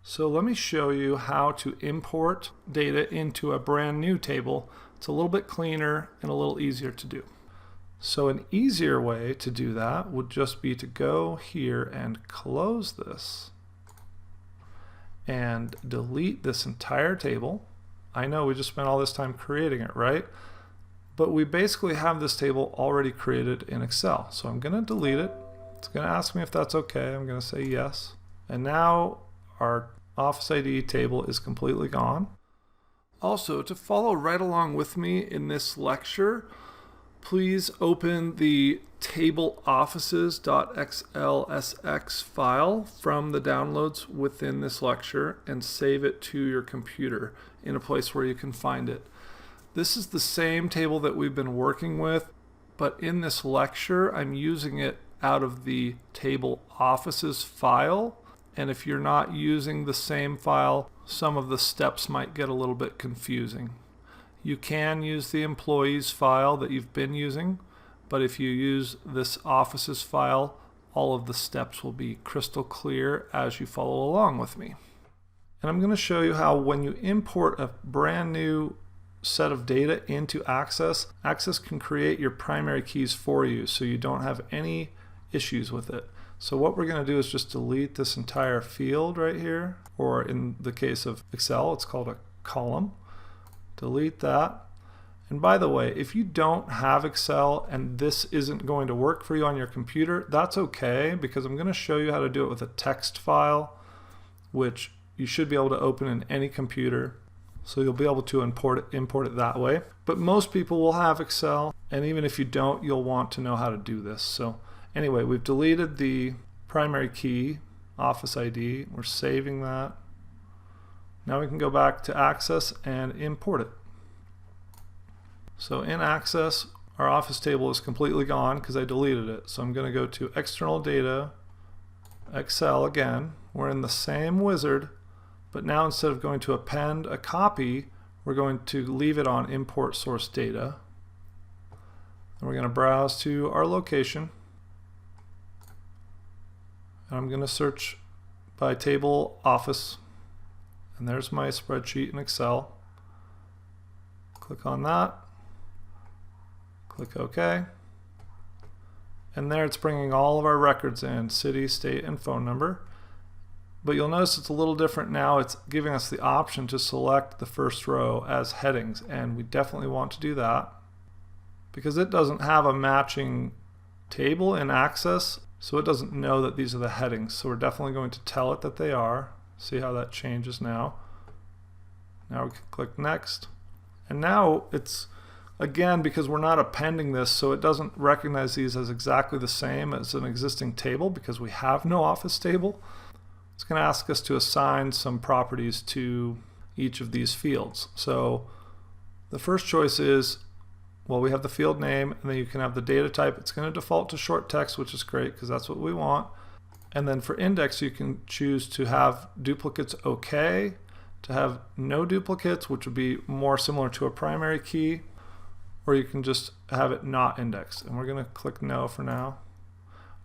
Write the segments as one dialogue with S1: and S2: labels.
S1: So let me show you how to import data into a brand new table. It's a little bit cleaner and a little easier to do. So an easier way to do that would just be to go here and close this and delete this entire table. I know we just spent all this time creating it, right? But we basically have this table already created in Excel. So I'm going to delete it. It's going to ask me if that's okay. I'm going to say yes. And now our Office ID table is completely gone. Also, to follow right along with me in this lecture, please open the tableoffices.xlsx file from the downloads within this lecture and save it to your computer in a place where you can find it. This is the same table that we've been working with, but in this lecture I'm using it out of the table offices file. And if you're not using the same file, some of the steps might get a little bit confusing. You can use the employees file that you've been using, but if you use this offices file, all of the steps will be crystal clear as you follow along with me. And I'm going to show you how when you import a brand new set of data into Access, Access can create your primary keys for you so you don't have any issues with it. So what we're going to do is just delete this entire field right here, or in the case of Excel, it's called a column. Delete that. And by the way, if you don't have Excel and this isn't going to work for you on your computer, that's okay, because I'm going to show you how to do it with a text file, which you should be able to open in any computer. So you'll be able to import it that way. But most people will have Excel, and even if you don't, you'll want to know how to do this. So anyway, we've deleted the primary key, Office ID. We're saving that. Now we can go back to Access and import it. So in Access, our Office table is completely gone because I deleted it. So I'm going to go to External Data, Excel again. We're in the same wizard, but now instead of going to append a copy, we're going to leave it on Import Source Data. And we're going to browse to our location. And I'm going to search by table office, and there's my spreadsheet in Excel. Click on that, click OK, and there it's bringing all of our records in, city, state, and phone number. But you'll notice it's a little different now. It's giving us the option to select the first row as headings, and we definitely want to do that because it doesn't have a matching table in Access. So it doesn't know that these are the headings. So we're definitely going to tell it that they are. See how that changes now. Now we can click Next. And now it's, again, because we're not appending this, so it doesn't recognize these as exactly the same as an existing table because we have no Office table. It's going to ask us to assign some properties to each of these fields. So the first choice is, well, we have the field name, and then you can have the data type. It's going to default to short text, which is great because that's what we want. And then for index, you can choose to have duplicates okay, to have no duplicates, which would be more similar to a primary key, or you can just have it not indexed. And we're going to click no for now.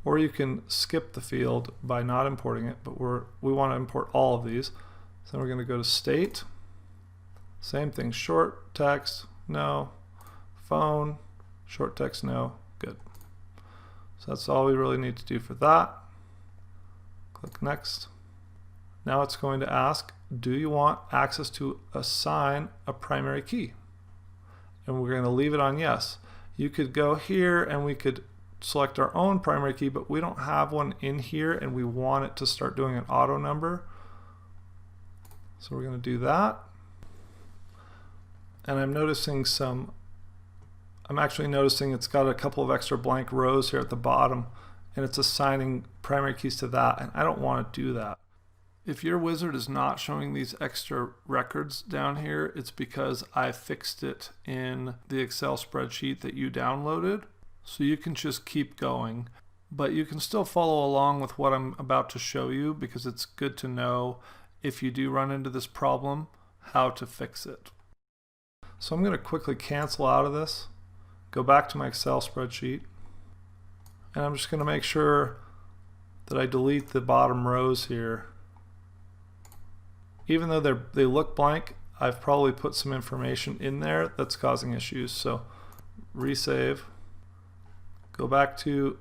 S1: Or you can skip the field by not importing it, but we want to import all of these. So we're going to go to state. Same thing, short text, no. Phone, short text, no. Good. So that's all we really need to do for that. Click Next. Now it's going to ask, do you want access to assign a primary key? And we're going to leave it on yes. You could go here and we could select our own primary key, but we don't have one in here and we want it to start doing an auto number. So we're going to do that. And I'm actually noticing it's got a couple of extra blank rows here at the bottom, and it's assigning primary keys to that, and I don't want to do that. If your wizard is not showing these extra records down here, it's because I fixed it in the Excel spreadsheet that you downloaded. So you can just keep going, but you can still follow along with what I'm about to show you because it's good to know if you do run into this problem, how to fix it. So I'm going to quickly cancel out of this. Go back to my Excel spreadsheet, and I'm just going to make sure that I delete the bottom rows here even though they look blank, I've probably put some information in there that's causing issues. So resave, go back to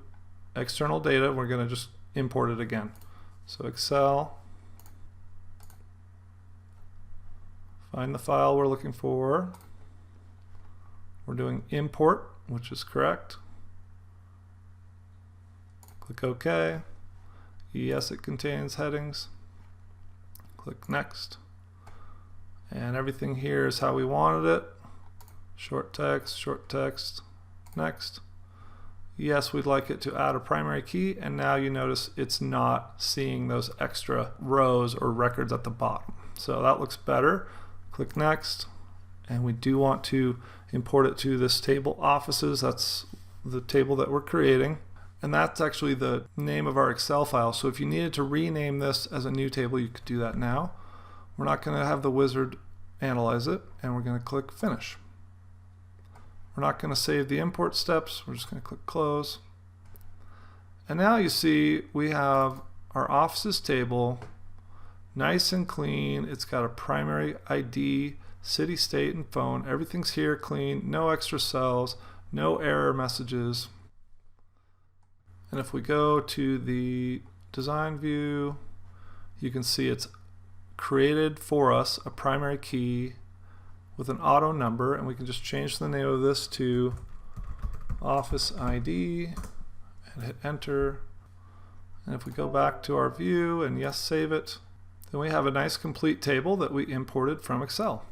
S1: external data, we're going to just import it again. So Excel, find the file we're looking for. We're doing import, which is correct. Click OK. Yes, it contains headings. Click Next. And everything here is how we wanted it. Short text, next. Yes, we'd like it to add a primary key, and now you notice it's not seeing those extra rows or records at the bottom. So that looks better. Click Next, and we do want to import it to this table offices. That's the table that we're creating, and that's actually the name of our Excel file. So if you needed to rename this as a new table, you could do that now. We're not going to have the wizard analyze it, and we're going to click Finish. We're not going to save the import steps. We're just going to click Close. And now you see we have our offices table, nice and clean. It's got a primary ID, city, state, and phone. Everything's here clean, no extra cells, no error messages. And if we go to the design view, you can see it's created for us a primary key with an auto number, and we can just change the name of this to Office ID and hit enter. And if we go back to our view and yes, save it, then we have a nice complete table that we imported from Excel.